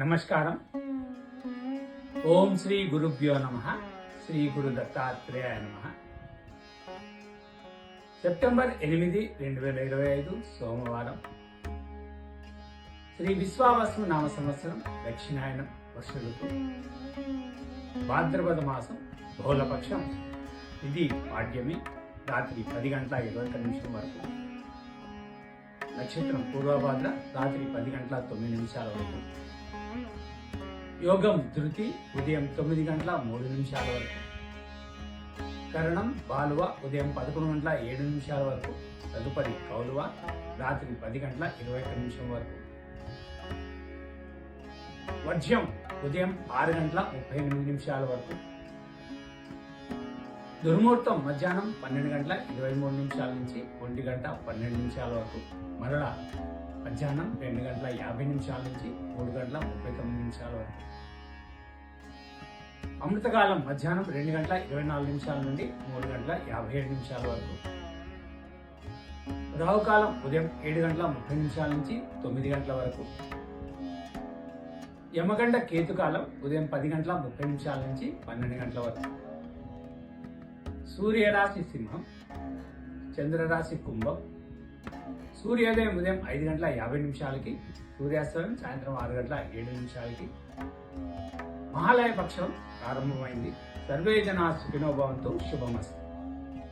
నమస్కారం. ఓం శ్రీ గురుభ్యో నమః. శ్రీ గురు దత్తాత్రేయాయ నమః. సెప్టెంబర్ 8, 2025 సోమవారం. శ్రీ విశ్వావసు నామ సంవత్సరం దక్షిణాయనం వర్ష ఋతువు, భాద్రపద మాసం, బహుళపక్షం. ఇది పాడ్యమి, రాత్రి 10:21 వరకు. నక్షత్రం పూర్వభాద్ర, రాత్రి 10:09 వరకు. యోగం ధృతి, ఉదయం 9:03 వరకు. కరణం బాలువ, ఉదయం 11:07 వరకు. తదుపరి కౌలువ, రాత్రి 10:21 వరకు. వర్జ్యం ఉదయం 6:38 వరకు. దుర్ముహూర్తం మధ్యాహ్నం 12:23 నుంచి 1:12 వరకు. మరలా మధ్యాహ్నం 2:50 నుంచి 3:39 వరకు. అమృతకాలం మధ్యాహ్నం 2:24 నుండి 3:57 వరకు. రాహుకాలం ఉదయం 7:30 నుంచి 9 గంటల వరకు. యమగండ కేతుకాలం ఉదయం 10:30 నుంచి 12 గంటల వరకు. సూర్యరాశి సింహం, చంద్రరాశి కుంభం. సూర్యోదయం ఉదయం 5:50 సూర్యాస్తమయం సాయంత్రం 6:07. మహాలయ పక్షం ప్రారంభమైంది. సర్వే జనా సుఖినో భవంతు. శుభమస్తు.